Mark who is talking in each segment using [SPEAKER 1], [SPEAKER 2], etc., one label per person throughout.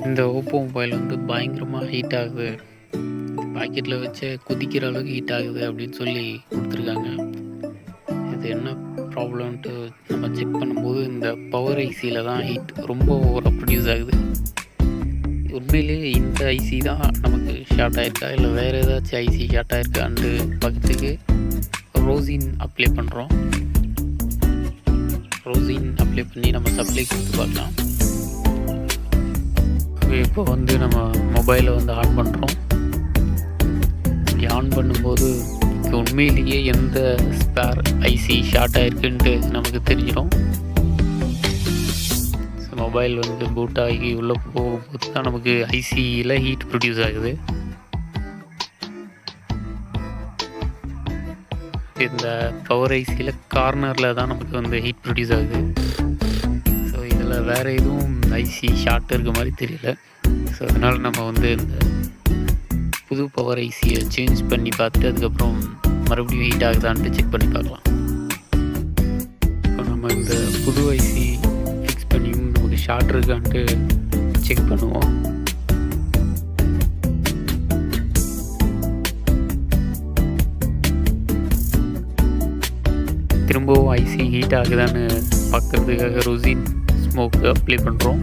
[SPEAKER 1] இந்த Oppo mobile வந்து பயங்கரமாக ஹீட் ஆகுது. பாக்கெட்டில் வச்சே குதிக்கிற அளவுக்கு ஹீட் ஆகுது அப்படின்னு சொல்லி கொடுத்துருக்காங்க. இது என்ன ப்ராப்ளம்ன்ட்டு நம்ம செக் பண்ணும்போது இந்த பவர் ஐசியில் தான் ஹீட் ரொம்ப ஓவராக ப்ரொடியூஸ் ஆகுது. உண்மையிலேயே இந்த ஐசி தான் நமக்கு ஷார்ட் ஆகிருக்கா இல்லை வேறு ஏதாச்சும் ஐசி ஷார்ட் ஆகிருக்கான்ட்டு பார்க்கறதுக்கு ரோசின் அப்ளை பண்ணுறோம். ரோசின் அப்ளை பண்ணி நம்ம சப்ளை கொடுத்து பார்க்கலாம். இப்போ வந்து நம்ம மொபைலை வந்து ஆன் பண்ணுறோம். இப்படி ஆன் பண்ணும்போது உண்மையிலேயே எந்த ஸ்பேர் ஐசி ஷார்ட் ஆகிருக்குன்ட்டு நமக்கு தெரிஞ்சிடும். மொபைல் வந்து பூட் ஆகி உள்ளே போகும்போது தான் நமக்கு ஐசியில் ஹீட் ப்ரொடியூஸ் ஆகுது. இந்த பவர் ஐசியில் கார்னரில் தான் நமக்கு வந்து ஹீட் ப்ரொடியூஸ் ஆகுது. ஸோ இதில் வேறு எதுவும் ஐசி ஷார்ட் இருக்க மாதிரி தெரியல. ஸோ அதனால் நம்ம வந்து இந்த புது பவர் ஐசியை சேஞ்ச் பண்ணி பார்த்துட்டு அதுக்கப்புறம் மறுபடியும் ஹீட் ஆகுதான்ட்டு செக் பண்ணி பார்க்கலாம். இப்போ நம்ம இந்த புது ஐசி ஃபிக்ஸ் பண்ணியும் நமக்கு ஷார்ட் இருக்கான்ட்டு செக் பண்ணுவோம். திரும்பவும் ஐசி ஹீட் ஆகுதான்னு பார்க்குறதுக்காக ரோசின் ஸ்மோக் அப்ளை பண்ணுறோம்.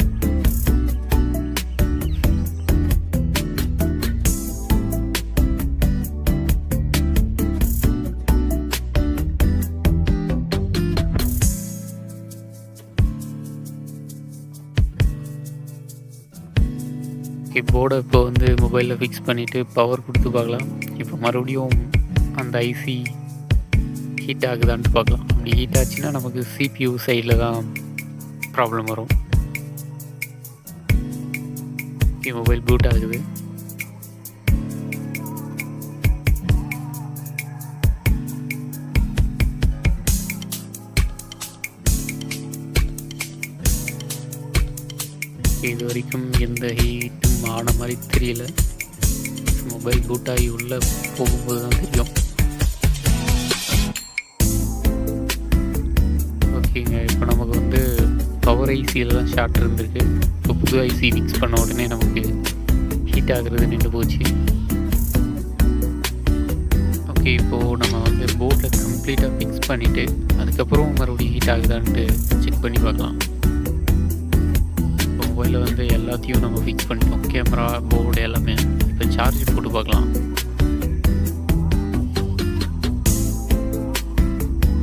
[SPEAKER 1] போர்டை இப்போ வந்து மொபைலில் ஃபிக்ஸ் பண்ணிவிட்டு பவர் கொடுத்து பார்க்கலாம். இப்போ மறுபடியும் அந்த ஐசி ஹீட் ஆகுதான்ட்டு பார்க்கலாம். அப்படி ஹீட் ஆச்சுன்னா நமக்கு சிபியூ சைடில் தான் ப்ராப்ளம் வரும். மொபைல் பூட் ஆகுது. இது வரைக்கும் எந்த ஹீட்டும் ஆன மாதிரி தெரியல. மொபைல் பூட் ஆகி உள்ளே போகும்போது தான் தெரியும். ஓகேங்க, இப்போ நமக்கு வந்து பவர் ஐசியில் தான் ஷார்ட் இருந்திருக்கு. இப்போ புது ஐசி ஃபிக்ஸ் பண்ண உடனே நமக்கு ஹீட் ஆகுறது நின்று போச்சு. ஓகே, இப்போது நம்ம வந்து போர்டை கம்ப்ளீட்டாக ஃபிக்ஸ் பண்ணிவிட்டு அதுக்கப்புறம் மறுபடியும் ஹீட் ஆகுதான்ட்டு செக் பண்ணி பார்க்கலாம். மொபைலில் வந்து எல்லாத்தையும் நம்ம ஃபிக்ஸ் பண்ணிட்டோம், கேமரா, போர்டு எல்லாமே. இப்போ சார்ஜ் போட்டு பார்க்கலாம்.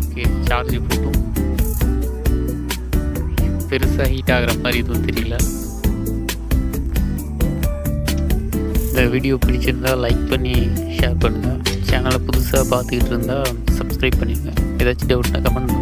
[SPEAKER 1] ஓகே, சார்ஜ் போட்டோம். பெருசாக ஹீட் ஆகிற மாதிரி எதுவும் தெரியல. இந்த வீடியோ பிடிச்சிருந்தால் லைக் பண்ணி ஷேர் பண்ணுங்கள். சேனலை புதுசாக பார்த்துக்கிட்டு இருந்தால் சப்ஸ்கிரைப் பண்ணிடுங்க. ஏதாச்சும் டவுட்னா கமெண்ட்